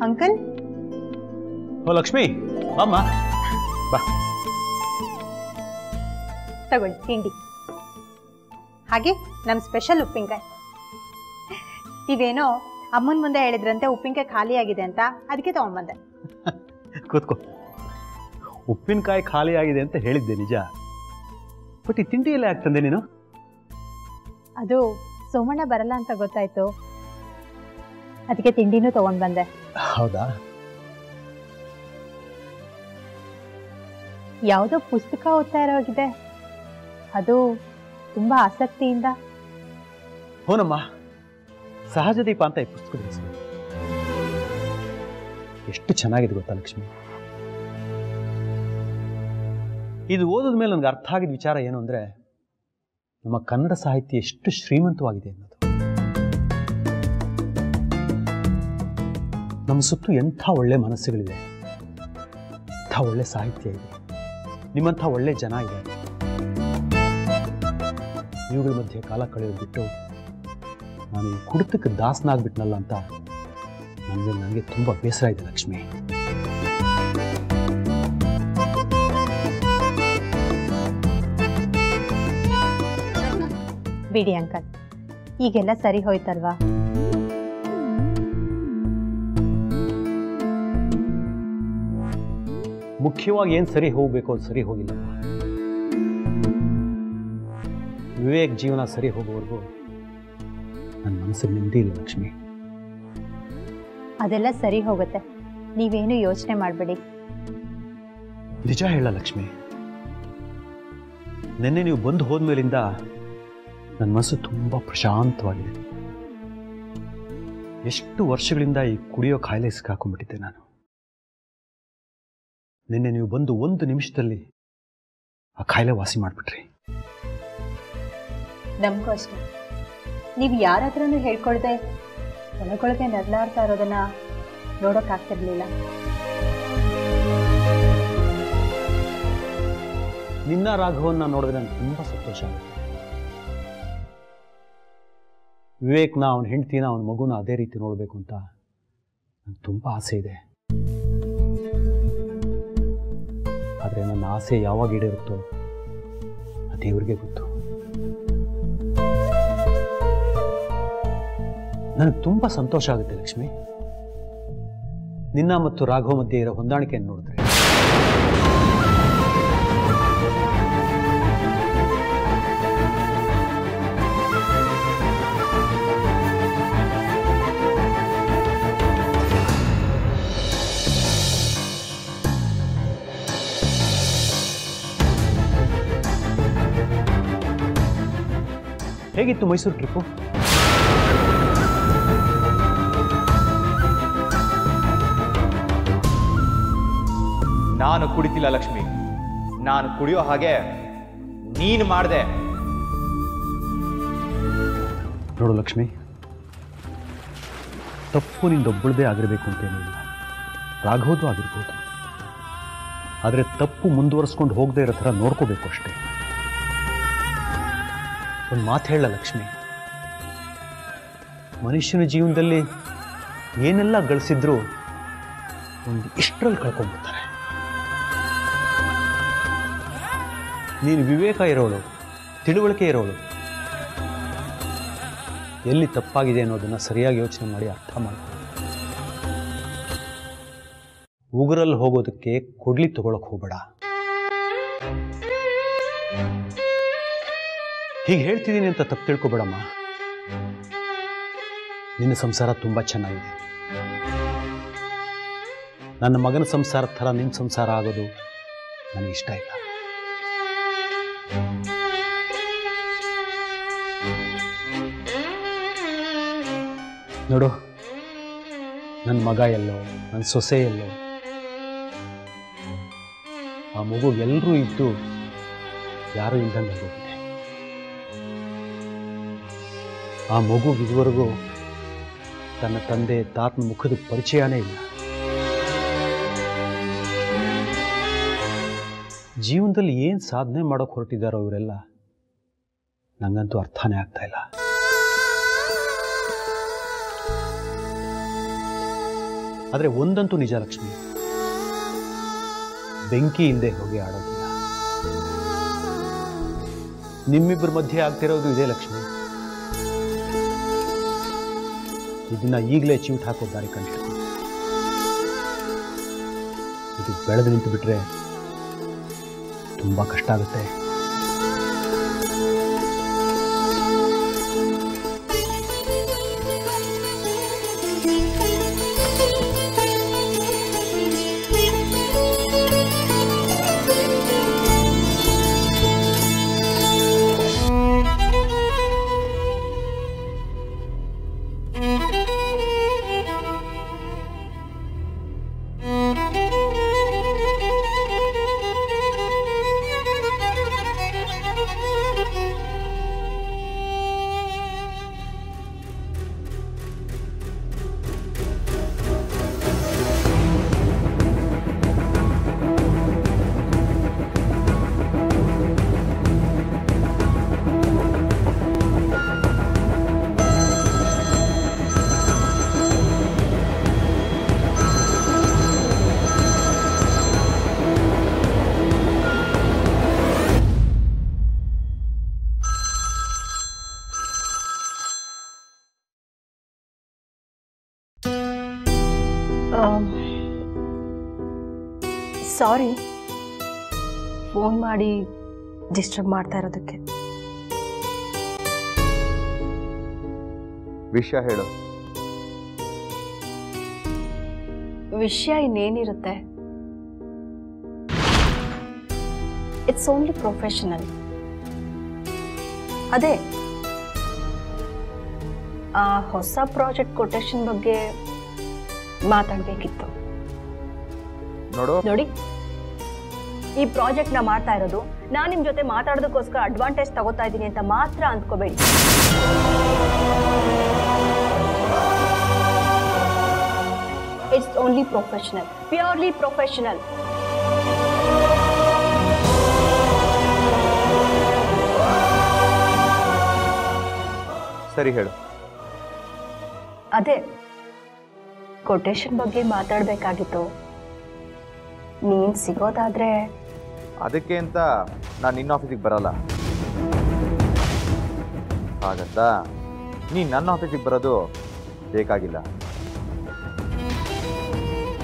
Uncle ಓ ಲಕ್ಷ್ಮಿ ಅಮ್ಮ ಬಾ ತಗೊಳ್ಳಿ ತಿಂಡಿ ಹಾಗೆ ನಮ್ಮ ಸ್ಪೆಷಲ್ ಉಪ್ಪಿನಕಾಯಿ ಇದೇನೋ ಅಮ್ಮನ ಮುಂದೆ ಹೇಳಿದ್ರಂತೆ ಉಪ್ಪಿನಕಾಯಿ ಖಾಲಿ ಆಗಿದೆ ಅಂತ ಅದಕ್ಕೆ ತಗೊಂಡ್ಬಂದೆ ಕೂತ್ಕೋ ಉಪ್ಪಿನಕಾಯಿ ಖಾಲಿ ಆಗಿದೆ ಅಂತ ಹೇಳಿದ್ದೆ ನಿಜ ಬಟ್ ಈ ತಿಂಡಿ ಎಲ್ಲ ಯಾಕೆ ತಂದೆ ನೀನು ಅದು ಸೋಮಣ್ಣ ಬರಲ್ಲ ಅಂತ ಗೊತ್ತಾಯ್ತು ಅದಕ್ಕೆ ತಿಂಡಿನೂ ತಗೊಂಡ್ ಬಂದೆ ಹೌದಾ ಯಾವುದೋ ಪುಸ್ತಕ ಓದ್ತಾ ಇರೋಗಿದೆ ಅದು ತುಂಬಾ ಆಸಕ್ತಿಯಿಂದ ಹೋನಮ್ಮ ಸಹಜದೀಪ ಅಂತ ಈ ಪುಸ್ತಕದ ಹೆಸರು ಎಷ್ಟು ಚೆನ್ನಾಗಿದೆ ಗೊತ್ತಾ ಲಕ್ಷ್ಮಿ ಇದು ಓದಿದ ಮೇಲೆ ನನಗೆ ಅರ್ಥ ಆಗಿದ ವಿಚಾರ ಏನು ಅಂದ್ರೆ ನಮ್ಮ ಕನ್ನಡ ಸಾಹಿತ್ಯ ಎಷ್ಟು ಶ್ರೀಮಂತವಾಗಿದೆ ಅನ್ನೋದು ನಮ್ಮ ಸುತ್ತು ಎಂಥ ಒಳ್ಳೆ ಮನಸ್ಸುಗಳಿದೆ ಎಂಥ ಒಳ್ಳೆ ಸಾಹಿತ್ಯ ಇದೆ ನಿಮ್ಮಂಥ ಒಳ್ಳೆ ಜನ ಇದೆ ಇವುಗಳ ಮಧ್ಯೆ ಕಾಲ ಕಳೆಯೋದು ಬಿಟ್ಟು ನಾನು ಈ ಕುಡಿತಕ್ಕೆ ದಾಸನಾಗ್ಬಿಟ್ನಲ್ಲ ಅಂತ ನನಗೆ ತುಂಬ ಬೇಸರ ಇದೆ ಲಕ್ಷ್ಮಿ ಬಿಡಿ ಅಂಕಲ್ ಈಗೆಲ್ಲ ಸರಿ ಹೋಯ್ತಲ್ವಾ ಮುಖ್ಯವಾಗಿ ಏನು ಸರಿ ಹೋಗಬೇಕು ಅದು ಸರಿ ಹೋಗಿಲ್ಲ ವಿವೇಕ್ ಜೀವನ ಸರಿ ಹೋಗೋವರೆಗೂ ನನ್ನ ಮನಸ್ಸಿಗೆ ನೆಮ್ಮದಿ ಇಲ್ಲ ಲಕ್ಷ್ಮಿ ಅದೆಲ್ಲ ಸರಿ ಹೋಗುತ್ತೆ ನೀವೇನು ಯೋಚನೆ ಮಾಡಬೇಡಿ ನಿಜ ಹೇಳ ಲಕ್ಷ್ಮಿ ನಿನ್ನೆ ನೀವು ಬಂದು ಹೋದ್ಮೇಲಿಂದ ನನ್ನ ಮನಸ್ಸು ತುಂಬ ಪ್ರಶಾಂತವಾಗಿದೆ ಎಷ್ಟು ವರ್ಷಗಳಿಂದ ಈ ಕುಡಿಯೋ ಕಾಯಿಲೆ ಸಿಕ್ಕಾಕೊಂಡ್ಬಿಟ್ಟಿದ್ದೆ ನಾನು ನಿನ್ನೆ ನೀವು ಬಂದು ಒಂದು ನಿಮಿಷದಲ್ಲಿ ಆ ಕಾಯಿಲೆ ವಾಸಿ ಮಾಡಿಬಿಟ್ರಿ ನಮಗೂ ಅಷ್ಟೇ ನೀವು ಯಾರ ಹತ್ರನೂ ಹೇಳ್ಕೊಳ್ದೆ ಒಳಗೊಳಗೆ ನರಳಾಡ್ತಾ ಇರೋದನ್ನ ನೋಡೋಕ್ಕಾಗ್ತಿರ್ಲಿಲ್ಲ ನಿನ್ನ ರಾಘವನ್ನ ನೋಡಿದ್ರೆ ನನಗೆ ತುಂಬ ಸಂತೋಷ ಆಗುತ್ತೆ ವಿವೇಕ್ನ ಅವನ ಹೆಂಡ್ತಿನ ಅವನ ಮಗುನ ಅದೇ ರೀತಿ ನೋಡಬೇಕು ಅಂತ ನನಗೆ ತುಂಬ ಆಸೆ ಇದೆ ಆದರೆ ನನ್ನ ಆಸೆ ಯಾವಾಗ ಈಡೇರುತ್ತೋ ಆ ದೇವ್ರಿಗೆ ಗೊತ್ತು ನನಗೆ ತುಂಬ ಸಂತೋಷ ಆಗುತ್ತೆ ಲಕ್ಷ್ಮಿ ನಿನ್ನ ಮತ್ತು ರಾಘವ ಮಧ್ಯೆ ಇರೋ ಹೊಂದಾಣಿಕೆಯನ್ನು ನೋಡಿದ್ರೆ ಹೇಗಿತ್ತು ಮೈಸೂರು ಟ್ರಿಪ್ಪು ನಾನು ಕುಡಿತಿಲ್ಲ ಲಕ್ಷ್ಮಿ ನಾನು ಕುಡಿಯೋ ಹಾಗೆ ನೀನು ಮಾಡಿದೆ ನೋಡು ಲಕ್ಷ್ಮಿ ತಪ್ಪು ನಿಂದೊಬ್ಬಳದೇ ಆಗಿರಬೇಕು ಅಂತೇನಿಲ್ಲ ರಾಘವದು ಆಗಿರ್ಬೋದು ಆದರೆ ತಪ್ಪು ಮುಂದುವರಿಸ್ಕೊಂಡು ಹೋಗದೆ ಇರೋ ಥರ ನೋಡ್ಕೋಬೇಕು ಅಷ್ಟೇ ಒಂದು ಮಾತು ಹೇಳ ಲಕ್ಷ್ಮಿ ಮನುಷ್ಯನ ಜೀವನದಲ್ಲಿ ಏನೆಲ್ಲ ಗಳಿಸಿದ್ರು ಒಂದು ಇಷ್ಟರಲ್ಲಿ ಕಳ್ಕೊಂಡ್ಬಿಡ್ತಾರೆ ನೀನು ವಿವೇಕ ಇರೋಳು ತಿಳುವಳಿಕೆ ಇರೋಳು ಎಲ್ಲಿ ತಪ್ಪಾಗಿದೆ ಅನ್ನೋದನ್ನ ಸರಿಯಾಗಿ ಯೋಚನೆ ಮಾಡಿ ಅರ್ಥ ಮಾಡ್ಕೊ ಉಗುರಲ್ಲಿ ಹೋಗೋದಕ್ಕೆ ಕೊಡ್ಲಿ ತಗೊಳಕ್ ಹೋಗ್ಬೇಡ ಹೀಗೆ ಹೇಳ್ತಿದ್ದೀನಿ ಅಂತ ತಪ್ಪು ತಿಳ್ಕೊಬೇಡಮ್ಮ ನಿನ್ನ ಸಂಸಾರ ತುಂಬ ಚೆನ್ನಾಗಿದೆ ನನ್ನ ಮಗನ ಸಂಸಾರ ಥರ ನಿನ್ನ ಸಂಸಾರ ಆಗೋದು ನನಗೆ ಇಷ್ಟ ಇಲ್ಲ ನೋಡು ನನ್ನ ಮಗ ಎಲ್ಲೋ ನನ್ನ ಸೊಸೆ ಎಲ್ಲೋ ಆ ಮಗು ಎಲ್ಲರೂ ಇದ್ದು ಯಾರೂ ಇಲ್ದಂಗೆ ಹೋಗಿದೆ ಆ ಮಗು ಇದುವರೆಗೂ ತನ್ನ ತಂದೆ ತಾತನ ಮುಖದ ಪರಿಚಯನೇ ಇಲ್ಲ ಜೀವನದಲ್ಲಿ ಏನು ಸಾಧನೆ ಮಾಡೋಕೆ ಹೊರಟಿದ್ದಾರೋ ಇವರೆಲ್ಲ ನಂಗಂತೂ ಅರ್ಥನೇ ಆಗ್ತಾ ಇಲ್ಲ ಆದರೆ ಒಂದಂತೂ ನಿಜ ಲಕ್ಷ್ಮಿ, ಬೆಂಕಿ ಹಿಂದೆ ಹೋಗಿ ಆಡೋದಿಲ್ಲ. ನಿಮ್ಮಿಬ್ಬರ ಮಧ್ಯೆ ಆಗ್ತಿರೋದು ಇದೇ ಲಕ್ಷ್ಮಿ. ಇದನ್ನ ಈಗಲೇ ಚಿವುಟ್ ಹಾಕೋ ದಾರಿ ಕಂಡಿಡ್ತೀನಿ. ಇದು ಬೆಳೆದು ನಿಂತು ಬಿಟ್ರೆ ತುಂಬಾ ಕಷ್ಟ ಆಗುತ್ತೆ. ಸಾರಿ, ಫೋನ್ ಮಾಡಿ ಡಿಸ್ಟರ್ಬ್ ಮಾಡ್ತಾ ಇರೋದಕ್ಕೆ. ವಿಷಯ ಹೇಳು. ವಿಷಯ ಇನ್ನೇನಿರುತ್ತೆ, ಇಟ್ಸ್ ಓನ್ಲಿ ಪ್ರೊಫೆಷನಲ್. ಅದೇ ಆ ಹೊಸ ಪ್ರಾಜೆಕ್ಟ್ ಕೊಟೇಶನ್ ಬಗ್ಗೆ ಮಾತಾಡಬೇಕಿತ್ತು. ನೋಡಿ, ಈ ಪ್ರಾಜೆಕ್ಟ್ ನ ಮಾಡ್ತಾ ಇರೋದು ನಾನು ನಿಮ್ ಜೊತೆ ಮಾತಾಡೋದಕ್ಕೋಸ್ಕರ ಅಡ್ವಾಂಟೇಜ್ ತಗೋತಾ ಇದ್ದೀನಿ ಅಂತ ಮಾತ್ರ ಅಂದ್ಕೋಬೇಡಿ. It's only professional, purely professional. ಸರಿ ಹೇಳು. ಅದೇ ಕೊಟೇಶನ್ ಬಗ್ಗೆ ಮಾತಾಡಬೇಕಾಗಿತ್ತು. ನೀನ್ ಸಿಗೋದಾದ್ರೆ ಅದಕ್ಕೆ ಅಂತ ನಾನು ನಿನ್ನ ಆಫೀಸಿಗೆ ಬರಲ್ಲ. ಹಾಗಂತ ನೀನು ನನ್ನ ಆಫೀಸಿಗೆ ಬರೋದು ಬೇಕಾಗಿಲ್ಲ.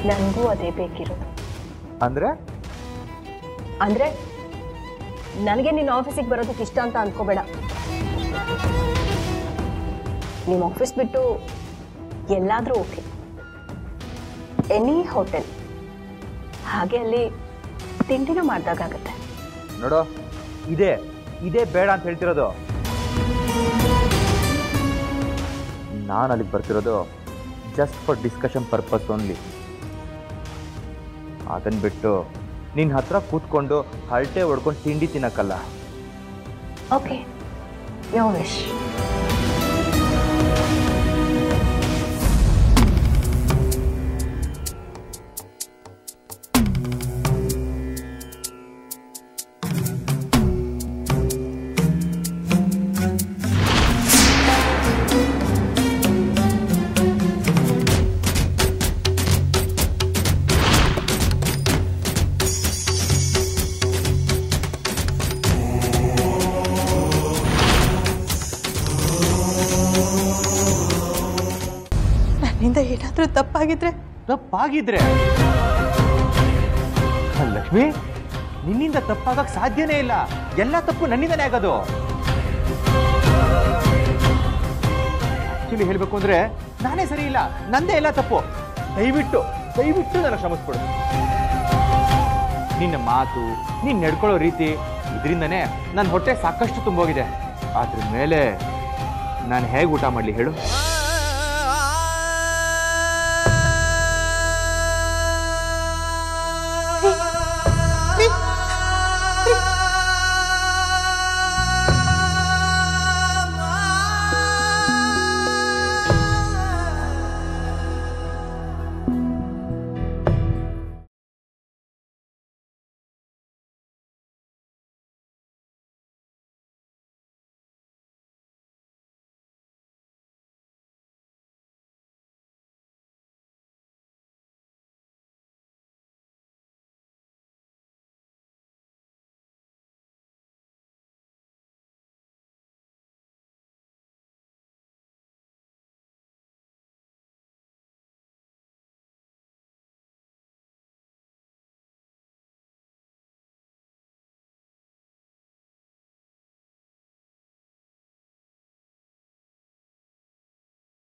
ನನಗೂ ಅದೇ ಬೇಕಿರೋದು. ಅಂದ್ರೆ ಅಂದ್ರೆ ನನಗೆ ನಿನ್ನ ಆಫೀಸಿಗೆ ಬರೋದಕ್ಕೆ ಇಷ್ಟ ಅಂತ ಅನ್ಕೋಬೇಡ. ನಿಮ್ಮ ಆಫೀಸ್ ಬಿಟ್ಟು ಎಲ್ಲಾದ್ರೂ ಓಕೆ, ಎನಿ ಹೋಟೆಲ್, ಹಾಗೆ ಅಲ್ಲಿ ತಿಂಡಿನ ಮಾಡ್ದಾಗತ್ತೆ. ನೋಡು, ಇದೇ ಬೇಡ ಅಂತ ಹೇಳ್ತಿರೋದು. ನಾನು ಅಲ್ಲಿಗೆ ಬರ್ತಿರೋದು just for discussion purpose only. ಅದನ್ನ ಬಿಟ್ಟು ನಿನ್ನ ಹತ್ರ ಕೂತ್ಕೊಂಡು ಹರಟೆ ಹೊಡ್ಕೊಂಡು ತಿಂಡಿ ತಿನ್ನಕ್ಕಲ್ಲ. ಓಕೆ, ಯೋ ವಿಶ್. ನನ್ನಿಂದ ಏನಾದರೂ ತಪ್ಪಾಗಿದ್ರೆ ಲಕ್ಷ್ಮಿ, ನಿನ್ನಿಂದ ತಪ್ಪಾಗಕ್ ಸಾಧ್ಯನೇ ಇಲ್ಲ. ಎಲ್ಲ ತಪ್ಪು ನನ್ನಿಂದನೇ ಆಗೋದು. ಆಕ್ಚುಲಿ ಹೇಳ್ಬೇಕು ಅಂದ್ರೆ ನಾನೇ ಸರಿ ಇಲ್ಲ, ನಂದೇ ಎಲ್ಲ ತಪ್ಪು. ದಯವಿಟ್ಟು ನನ್ನ ಕ್ಷಮಿಸ್ಕೊಡು. ನಿನ್ನ ಮಾತು, ನೀನ್ ನಡ್ಕೊಳ್ಳೋ ರೀತಿ, ಇದರಿಂದನೇ ನನ್ನ ಹೊಟ್ಟೆ ಸಾಕಷ್ಟು ತುಂಬೋಗಿದೆ. ಅದ್ರ ಮೇಲೆ ನಾನು ಹೇಗೆ ಊಟ ಮಾಡ್ಲಿ ಹೇಳು?